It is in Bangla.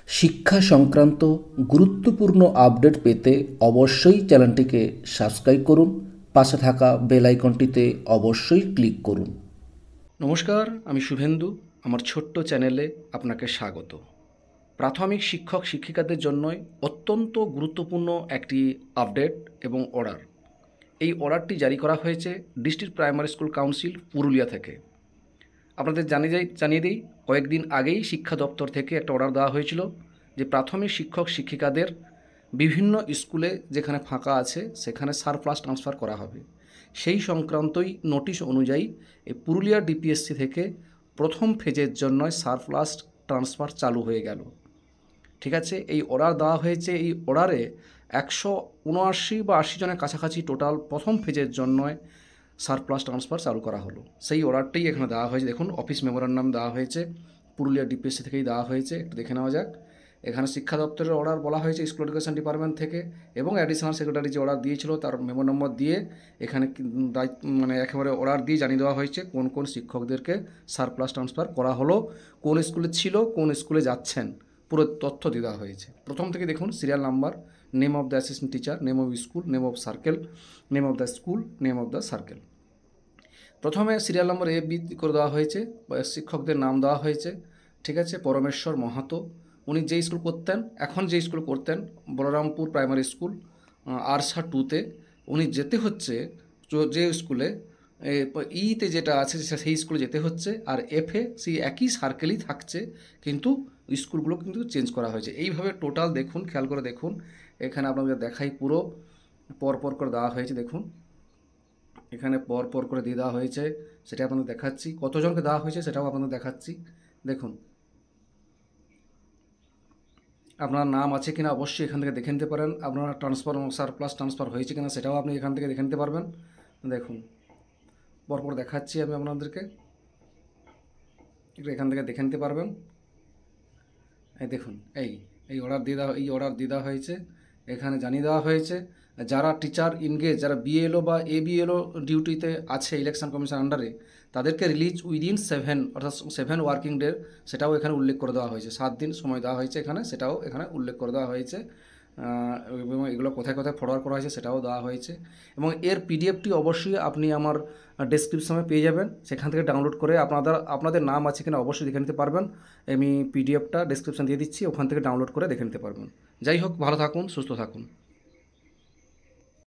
শিক্ষা সংক্রান্ত গুরুত্বপূর্ণ আপডেট পেতে অবশ্যই চ্যানেলটিকে সাবস্ক্রাইব করুন, পাশে থাকা বেল আইকনটিতে অবশ্যই ক্লিক করুন। নমস্কার, আমি শুভেন্দু। আমার ছোট্ট চ্যানেলে আপনাকে স্বাগত। প্রাথমিক শিক্ষক শিক্ষিকাদের জন্যই অত্যন্ত গুরুত্বপূর্ণ একটি আপডেট এবং অর্ডার। এই অর্ডারটি জারি করা হয়েছে district primary school council Purulia থেকে। আপনাদের জানিয়ে দিই, কয়েকদিন আগেই শিক্ষা দপ্তর থেকে একটা অর্ডার দেওয়া হয়েছিল যে প্রাথমিক শিক্ষক শিক্ষিকাদের বিভিন্ন স্কুলে যেখানে ফাঁকা আছে সেখানে সারপ্লাস ট্রান্সফার করা হবে। সেই সংক্রান্তই নোটিশ অনুযায়ী এই পুরুলিয়া ডিপিএসসি থেকে প্রথম ফেজের জন্য সারপ্লাস ট্রান্সফার চালু হয়ে গেল। ঠিক আছে, এই অর্ডার দেওয়া হয়েছে। এই অর্ডারে 179 বা 80 জনের কাছাকাছি টোটাল প্রথম ফেজের জন্য সারপ্লাস ট্রান্সফার চালু করা হলো। সেই অর্ডারটাই এখানে দেওয়া হয়েছে। দেখুন, অফিস মেমোরান্ডাম দেওয়া হয়েছে, পুরুলিয়া ডিপিএসসি থেকেই দেওয়া হয়েছে। একটু দেখে নেওয়া যাক। এখানে শিক্ষা দপ্তরের অর্ডার বলা হয়েছে স্কুল এডুকেশন ডিপার্টমেন্ট থেকে, এবং অ্যাডিশনাল সেক্রেটারি যে অর্ডার দিয়েছিল তার মেমো নম্বর দিয়ে এখানে একেবারে অর্ডার দিয়ে জানিয়ে দেওয়া হয়েছে কোন কোন শিক্ষকদেরকে সারপ্লাস ট্রান্সফার করা হলো, কোন স্কুলে ছিল, কোন স্কুলে যাচ্ছেন, পুরো তথ্য দিয়ে দেওয়া হয়েছে। প্রথম থেকে দেখুন, serial number, name of the assistant teacher, name of school, name of circle, name of the school, name of the circle. প্রথমে সিরিয়াল নম্বর এ বি করে দেওয়া হয়েছে, শিক্ষকদের নাম দেওয়া হয়েছে। ঠিক আছে, পরমেশ্বর মাহাতো, উনি যে স্কুল করতেন, এখন যে স্কুল করতেন বলরামপুর প্রাইমারি স্কুল আরসা 2-তে, উনি যেতে হচ্ছে যে স্কুলে ইতে যেটা আছে সেই স্কুলে যেতে হচ্ছে, আর এফে সেই একই সার্কেলই থাকছে, কিন্তু স্কুলগুলো কিন্তু চেঞ্জ করা হয়েছে। এইভাবে টোটাল দেখুন, খেয়াল করে দেখুন, এখানে আপনাদের দেখাই, পুরো পরপর করে দেওয়া হয়েছে। দেখুন, এখানে পর পর করে দিয়ে দেওয়া হয়েছে, সেটা আপনাদের দেখাচ্ছি। কতজনকে দেওয়া হয়েছে সেটাও আপনাদের দেখাচ্ছি। দেখুন, আপনার নাম আছে কিনা অবশ্যই এখান থেকে দেখে নিতে পারেন। আপনার ট্রান্সফার সারপ্লাস ট্রান্সফার হয়েছে কিনা সেটাও আপনি এখান থেকে দেখে নিতে পারবেন। দেখুন, পরপর দেখাচ্ছি আমি আপনাদেরকে, একটু এখান থেকে দেখে নিতে পারবেন। এই দেখুন, এই অর্ডার দিয়ে দেওয়া হয়েছে। এখানে জানিয়ে দেওয়া হয়েছে যারা টিচার ইনগেজ, যারা বিএলও বা এবিএলও ডিউটিতে আছে ইলেকশন কমিশন আন্ডারে, তাদেরকে রিলিজ উইদিন 7, অর্থাৎ 7 ওয়ার্কিং ডে, সেটাও এখানে উল্লেখ করে দেওয়া হয়েছে। 7 দিন সময় দেওয়া হয়েছে এখানে, সেটাও এখানে উল্লেখ করে দেওয়া হয়েছে। এবং এগুলো কোথায় কোথায় ফরওয়ার্ড করা হয়েছে সেটাও দেওয়া হয়েছে। এবং এর পিডিএফটি অবশ্যই আপনি আমার ডেসক্রিপশনে পেয়ে যাবেন, সেখান থেকে ডাউনলোড করে আপনাদের নাম আছে কিনা অবশ্যই দেখে নিতে পারবেন। আমি পিডিএফটা ডেসক্রিপশন দিয়ে দিচ্ছি, ওখান থেকে ডাউনলোড করে দেখে নিতে পারবেন। যাই হোক, ভালো থাকুন, সুস্থ থাকুন।